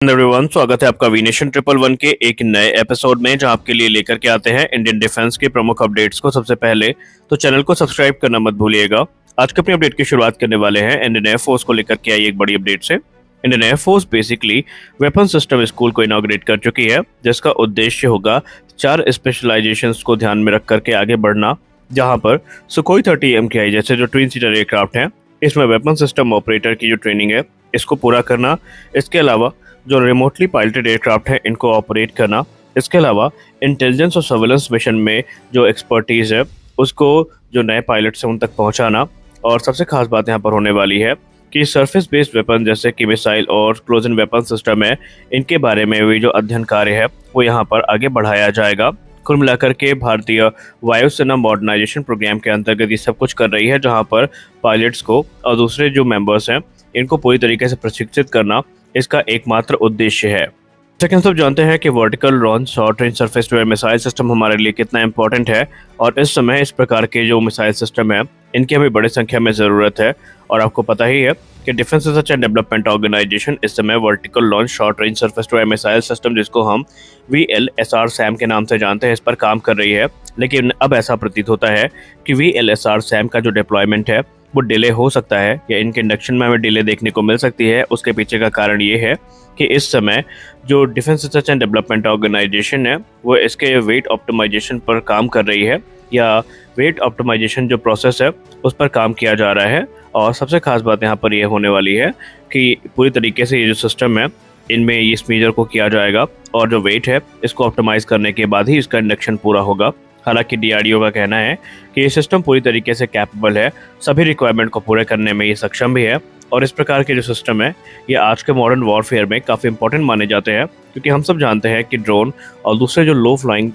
Everyone, स्वागत है आपका वीनेशन 111 के एक नए एपिसोड में, जहां आपके लिए लेकर के आते हैं इंडियन डिफेंस के प्रमुख अपडेट्स को सबसे पहले। तो चैनल को सब्सक्राइब करना मत भूलिएगा। आज के अपनी अपडेट की शुरुआत करने वाले हैं इंडियन एयरफोर्स को लेकर के आई एक बड़ी अपडेट से। Indian air force basically weapon system school को इनॉग्रेट कर चुकी है, जिसका उद्देश्य होगा 4 स्पेशलाइजेशंस को ध्यान में रख करके आगे बढ़ना, जहां पर सुखोई 30 MKI जैसे जो ट्विन सीटर एयरक्राफ्ट हैं, इसमें वेपन सिस्टम ऑपरेटर की जो ट्रेनिंग है इसको पूरा करना। इसके अलावा जो रिमोटली पायलटेड एयरक्राफ्ट है इनको ऑपरेट करना। इसके अलावा इंटेलिजेंस और सर्वेलेंस मिशन में जो एक्सपर्टीज़ है उसको जो नए पायलट्स हैं उन तक पहुंचाना। और सबसे खास बात यहाँ पर होने वाली है कि सरफेस बेस्ड वेपन जैसे कि मिसाइल और क्लोज इन वेपन सिस्टम है, इनके बारे में भी जो अध्ययन कार्य है वो यहाँ पर आगे बढ़ाया जाएगा। कुल मिलाकर के भारतीय वायुसेना मॉडर्नाइजेशन प्रोग्राम के अंतर्गत ये सब कुछ कर रही है, जहाँ पर पायलट्स को और दूसरे जो मेंबर्स हैं इनको पूरी तरीके से प्रशिक्षित करना इसका एकमात्र उद्देश्य है। जैसा कि हम सब जानते हैं कि vertical launch short range surface to air missile system हमारे लिए कितना इंपॉर्टेंट है, और इस समय इस प्रकार के जो मिसाइल सिस्टम है इनकी हमें बड़ी संख्या में ज़रूरत है। और आपको पता ही है कि defence research and development organisation इस समय vertical launch short range surface to air missile system, जिसको हम VLSR SAM के नाम से जानते हैं, इस पर काम कर रही है। लेकिन अब ऐसा प्रतीत होता है कि VLSR SAM का जो डिप्लॉयमेंट है वो डिले हो सकता है, या इनके इंडक्शन में हमें डिले देखने को मिल सकती है। उसके पीछे का कारण ये है कि इस समय जो defence research and development organisation है वो इसके वेट ऑप्टिमाइजेशन पर काम कर रही है, या वेट ऑप्टिमाइजेशन जो प्रोसेस है उस पर काम किया जा रहा है। और सबसे खास बात यहाँ पर यह होने वाली है कि पूरी तरीके से ये जो सिस्टम है इनमें इस मेजर को किया जाएगा, और जो वेट है इसको ऑप्टिमाइज करने के बाद ही इसका इंडक्शन पूरा होगा। हालांकि DRDO का कहना है कि ये सिस्टम पूरी तरीके से कैपेबल है, सभी रिक्वायरमेंट को पूरे करने में ये सक्षम भी है। और इस प्रकार के जो सिस्टम है ये आज के मॉडर्न वॉरफेयर में काफ़ी इंपॉर्टेंट माने जाते हैं, क्योंकि हम सब जानते हैं कि ड्रोन और दूसरे जो लो फ्लाइंग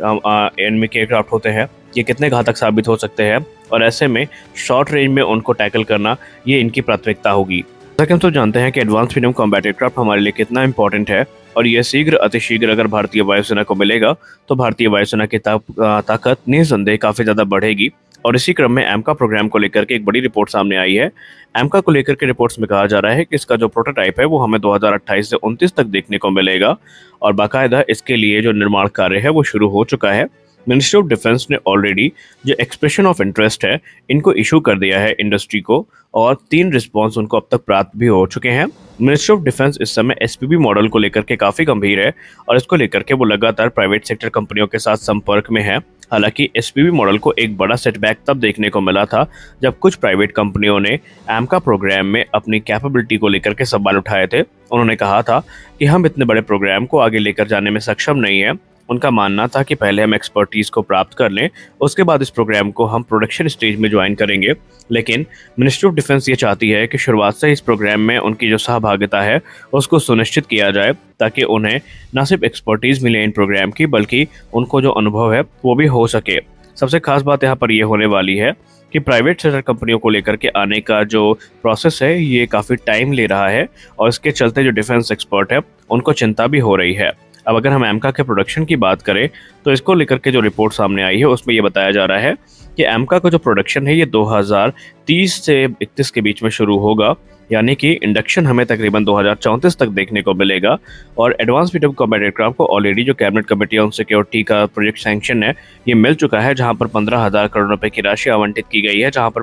एनिमी के एयरक्राफ्ट होते हैं ये कितने घातक साबित हो सकते हैं, और ऐसे में शॉर्ट रेंज में उनको टैकल करना ये इनकी प्राथमिकता होगी। जैसा कि हम सब जानते हैं कि एडवांस मीडियम कॉम्बैट एयरक्राफ्ट हमारे लिए कितना इंपॉर्टेंट है, और यह शीघ्र अतिशीघ्र अगर भारतीय वायुसेना को मिलेगा तो भारतीय वायुसेना की ताकत निस्संदेह काफ़ी ज़्यादा बढ़ेगी। और इसी क्रम में AMCA प्रोग्राम को लेकर के एक बड़ी रिपोर्ट सामने आई है। AMCA को लेकर के रिपोर्ट्स में कहा जा रहा है कि इसका जो प्रोटोटाइप है वो हमें 2028 से 29 तक देखने को मिलेगा, और बाकायदा इसके लिए जो निर्माण कार्य है वो शुरू हो चुका है। मिनिस्ट्री ऑफ डिफेंस ने ऑलरेडी जो एक्सप्रेशन ऑफ इंटरेस्ट है इनको इशू कर दिया है इंडस्ट्री को, और 3 रिस्पॉन्स उनको अब तक प्राप्त भी हो चुके हैं। मिनिस्ट्री ऑफ डिफेंस इस समय SPB मॉडल को लेकर के काफ़ी गंभीर है, और इसको लेकर के वो लगातार प्राइवेट सेक्टर कंपनियों के साथ संपर्क में है। हालांकि SPB मॉडल को एक बड़ा सेटबैक तब देखने को मिला था जब कुछ प्राइवेट कंपनियों ने AMCA प्रोग्राम में अपनी कैपेबिलिटी को लेकर के सवाल उठाए थे। उन्होंने कहा था कि हम इतने बड़े प्रोग्राम को आगे लेकर जाने में सक्षम नहीं है। उनका मानना था कि पहले हम एक्सपर्टीज़ को प्राप्त कर लें, उसके बाद इस प्रोग्राम को हम प्रोडक्शन स्टेज में ज्वाइन करेंगे। लेकिन मिनिस्ट्री ऑफ डिफेंस ये चाहती है कि शुरुआत से इस प्रोग्राम में उनकी जो सहभागिता है उसको सुनिश्चित किया जाए, ताकि उन्हें न सिर्फ एक्सपर्टीज़ मिले इन प्रोग्राम की, बल्कि उनको जो अनुभव है वो भी हो सके। सबसे खास बात यहाँ पर यह होने वाली है कि प्राइवेट सेक्टर कंपनियों को लेकर के आने का जो प्रोसेस है ये काफ़ी टाइम ले रहा है, और इसके चलते जो डिफेंस एक्सपर्ट है उनको चिंता भी हो रही है। अब अगर हम AMCA के प्रोडक्शन की बात करें तो इसको लेकर के जो रिपोर्ट सामने आई है उसमें ये बताया जा रहा है कि AMCA का जो प्रोडक्शन है ये 2030 से 31 के बीच में शुरू होगा, यानी कि इंडक्शन हमें तकरीबन 2034 तक देखने को मिलेगा। और एडवांस मीडियम कॉम्बैट एयरक्राफ्ट को ऑलरेडी जो कैबिनेट कमेटी ऑन सिक्योरिटी का प्रोजेक्ट सैंक्शन है ये मिल चुका है, जहां पर 15,000 करोड़ रुपए की राशि आवंटित की गई है, जहां पर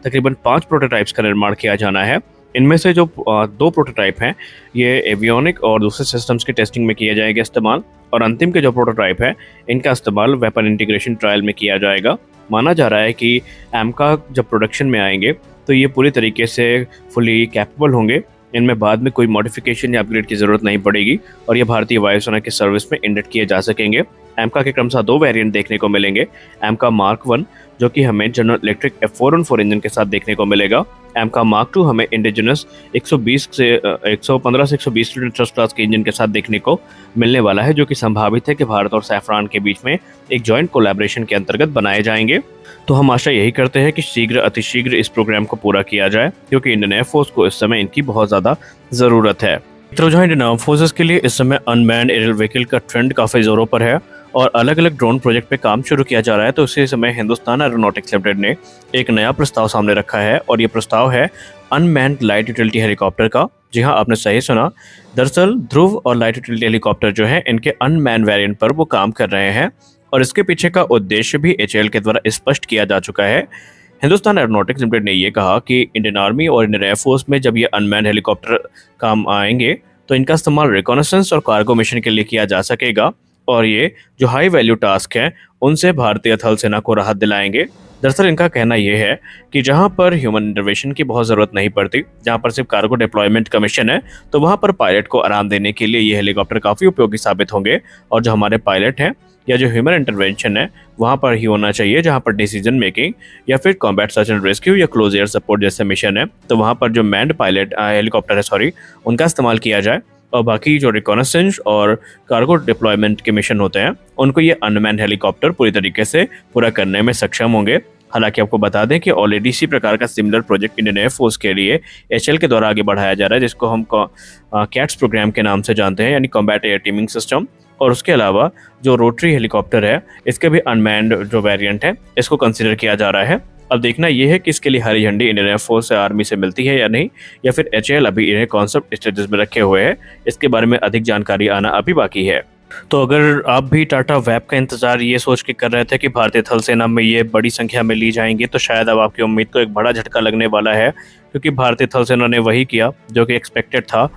तकरीबन 5 प्रोटोटाइप्स का निर्माण किया जाना है। इनमें से जो 2 प्रोटोटाइप हैं ये एवियोनिक और दूसरे सिस्टम्स की टेस्टिंग में किया जाएगा इस्तेमाल, और अंतिम के जो प्रोटोटाइप है इनका इस्तेमाल वेपन इंटीग्रेशन ट्रायल में किया जाएगा। माना जा रहा है कि AMCA जब प्रोडक्शन में आएंगे तो ये पूरी तरीके से फुली कैपेबल होंगे, इनमें बाद में कोई मॉडिफिकेशन या अपग्रेड की ज़रूरत नहीं पड़ेगी, और ये भारतीय वायुसेना की सर्विस में इंडक्ट किए जा सकेंगे। AMCA के क्रमशः 2 वेरिएंट देखने को मिलेंगे। AMCA Mark 1 जो कि हमें जनरल इलेक्ट्रिक F414 इंजन के साथ देखने को मिलेगा। AMCA Mark 2 हमें इंडिजिनस 115 से 120 लीटर थ्रस्ट क्लास के इंजन के साथ देखने को मिलने वाला है, जो कि संभावित है कि भारत और सैफरान के बीच में एक जॉइंट कोलैबोरेशन के अंतर्गत बनाए जाएंगे। तो हम आशा यही करते हैं कि शीघ्र अतिशीघ्र इस प्रोग्राम को पूरा किया जाए, क्योंकि इंडियन एयरफोर्स को इस समय इनकी बहुत ज़्यादा ज़रूरत है। मित्रों, जहाँ इंडियन आर्म फोर्सेस के लिए इस समय अनमैन्ड एरियल व्हीकल का ट्रेंड काफ़ी ज़ोरों पर है, और अलग अलग ड्रोन प्रोजेक्ट पे काम शुरू किया जा रहा है। तो इसी समय हिंदुस्तान एरोनॉटिक्स लिमिटेड ने एक नया प्रस्ताव सामने रखा है, और ये प्रस्ताव है अनमैन्ड लाइट यूटिलिटी हेलीकॉप्टर का, जी हाँ, आपने सही सुना। दरअसल ध्रुव और लाइट यूटिलिटी हेलीकॉप्टर जो है इनके अनमैन वेरिएंट पर वो काम कर रहे हैं और इसके पीछे का उद्देश्य भी एचएएल के द्वारा स्पष्ट किया जा चुका है। हिंदुस्तान एरोनॉटिक्स लिमिटेड ने ये कहा कि इंडियन आर्मी और इंडियन एयरफोर्स में जब ये अनमैन हेलीकॉप्टर काम आएंगे तो इनका इस्तेमाल रिकॉनेसेंस और कार्गो मिशन के लिए किया जा सकेगा और ये जो हाई वैल्यू टास्क हैं उनसे भारतीय थल सेना को राहत दिलाएंगे। दरअसल इनका कहना यह है कि जहां पर ह्यूमन इंटरवेंशन की बहुत ज़रूरत नहीं पड़ती, जहां पर सिर्फ कार्गो डिप्लॉयमेंट का मिशन है, तो वहां पर पायलट को आराम देने के लिए ये हेलीकॉप्टर काफ़ी उपयोगी साबित होंगे। और जो हमारे पायलट हैं या जो ह्यूमन इंटरवेंशन है वहां पर ही होना चाहिए जहां पर डिसीजन मेकिंग या फिर कॉम्बैट सर्च एंड रेस्क्यू या क्लोज एयर सपोर्ट जैसे मिशन है, तो वहां पर जो मैंड पायलट हेलीकॉप्टर है उनका इस्तेमाल किया जाए और बाकी जो रिकॉनेसेंस और कार्गो डिप्लॉयमेंट के मिशन होते हैं उनको ये अनमैन हेलीकॉप्टर पूरी तरीके से पूरा करने में सक्षम होंगे। हालांकि आपको बता दें कि ऑलरेडी इसी प्रकार का सिमिलर प्रोजेक्ट इंडियन एयरफोर्स के लिए एचएएल के द्वारा आगे बढ़ाया जा रहा है, जिसको हम कैट्स प्रोग्राम के नाम से जानते हैं, यानी कॉम्बैट एयर टीमिंग सिस्टम। और उसके अलावा जो रोटरी हेलीकॉप्टर है इसके भी अनमैन्ड जो वेरिएंट है इसको कंसिडर किया जा रहा है। अब देखना यह है कि इसके लिए हरी झंडी इंडियन एयरफोर्स से आर्मी से मिलती है या नहीं, या फिर एचएएल अभी इन्हें कॉन्सेप्ट स्टेटस में रखे हुए हैं। इसके बारे में अधिक जानकारी आना अभी बाकी है। तो अगर आप भी टाटा वैब का इंतजार ये सोच के कर रहे थे कि भारतीय थल सेना में ये बड़ी संख्या में ली जाएंगी, तो शायद अब आपकी उम्मीद को एक बड़ा झटका लगने वाला है, क्योंकि भारतीय थल सेना ने वही किया जो कि एक्सपेक्टेड था।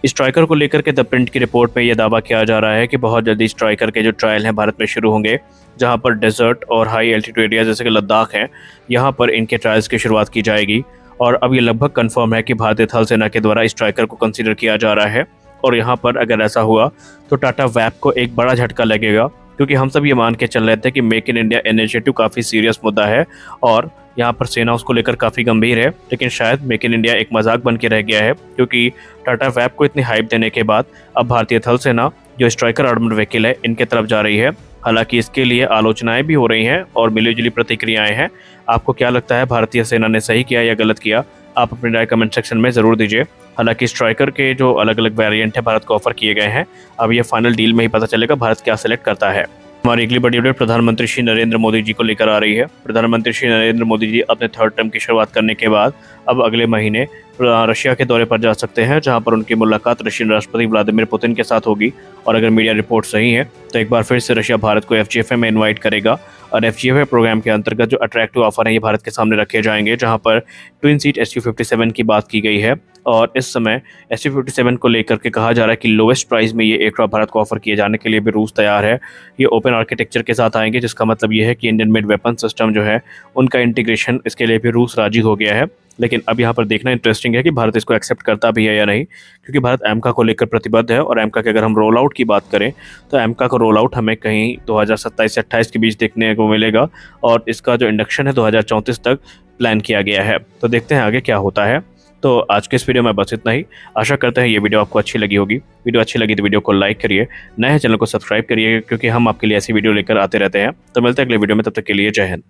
स्ट्राइकर को लेकर के द प्रिंट की रिपोर्ट में यह दावा किया जा रहा है कि बहुत जल्दी स्ट्राइकर के जो ट्रायल हैं भारत में शुरू होंगे, जहां पर डेजर्ट और हाई एल्टीट्यूड एरिया जैसे कि लद्दाख हैं, यहां पर इनके ट्रायल्स की शुरुआत की जाएगी। और अब ये लगभग कंफर्म है कि भारतीय थल सेना के द्वारा स्ट्राइकर को कंसीडर किया जा रहा है। और यहाँ पर अगर ऐसा हुआ तो टाटा वैब को एक बड़ा झटका लगेगा, क्योंकि हम सब ये मान के चल रहे थे कि मेक इन इंडिया इनिशिएटिव काफ़ी सीरियस मुद्दा है और यहाँ पर सेना उसको लेकर काफ़ी गंभीर है। लेकिन शायद मेक इन इंडिया एक मजाक बन के रह गया है, क्योंकि टाटा वैब को इतनी हाइप देने के बाद अब भारतीय थल सेना जो स्ट्राइकर आर्मर्ड व्हीकल है इनके तरफ जा रही है। हालांकि इसके लिए आलोचनाएं भी हो रही हैं और मिलीजुली प्रतिक्रियाएं हैं। आपको क्या लगता है, भारतीय सेना ने सही किया या गलत किया? आप अपनी राय कमेंट सेक्शन में ज़रूर दीजिए। हालांकि स्ट्राइकर के जो अलग अलग वेरिएंट है भारत को ऑफर किए गए हैं, अब ये फाइनल डील में ही पता चलेगा भारत क्या सिलेक्ट करता है। हमारी अगली बड़ी अपडेट प्रधानमंत्री श्री नरेंद्र मोदी जी को लेकर आ रही है। प्रधानमंत्री श्री नरेंद्र मोदी जी अपने थर्ड टर्म की शुरुआत करने के बाद अब अगले महीने रशिया के दौरे पर जा सकते हैं, जहां पर उनकी मुलाकात रशियन राष्ट्रपति व्लादिमीर पुतिन के साथ होगी। और अगर मीडिया रिपोर्ट सही है तो एक बार फिर से रशिया भारत को एफजीएफए में इन्वाइट करेगा और एफजीएफए प्रोग्राम के अंतर्गत जो अट्रैक्टिव ऑफर है ये भारत के सामने रखे जाएंगे, जहां पर ट्विन सीट SU-57 की बात की गई है। और इस समय SU-57 को लेकर के कहा जा रहा है कि लोएस्ट प्राइस में ये एयरक्राफ्ट भारत को ऑफर किए जाने के लिए भी रूस तैयार है। ये ओपन आर्किटेक्चर के साथ आएंगे, जिसका मतलब ये है कि इंडियन मेड वेपन सिस्टम जो है उनका इंटीग्रेशन इसके लिए भी रूस राजी हो गया है। लेकिन अब यहाँ पर देखना इंटरेस्टिंग है कि भारत इसको एक्सेप्ट करता भी है या नहीं, क्योंकि भारत एमका को लेकर प्रतिबद्ध है। और एमका के अगर हम रोल आउट की बात करें तो एमका का रोल आउट हमें कहीं 2027 से 28 के बीच देखने को मिलेगा और इसका जो इंडक्शन है 2034 तक प्लान किया गया है। तो देखते हैं आगे क्या होता है। तो आज के इस वीडियो में बस इतना ही। आशा करते हैं ये वीडियो आपको अच्छी लगी होगी। वीडियो अच्छी लगी तो वीडियो को लाइक करिए, नए चैनल को सब्सक्राइब करिए, क्योंकि हम आपके लिए ऐसी वीडियो लेकर आते रहते हैं। तो मिलते हैं अगले वीडियो में, तब तक के लिए जय हिंद।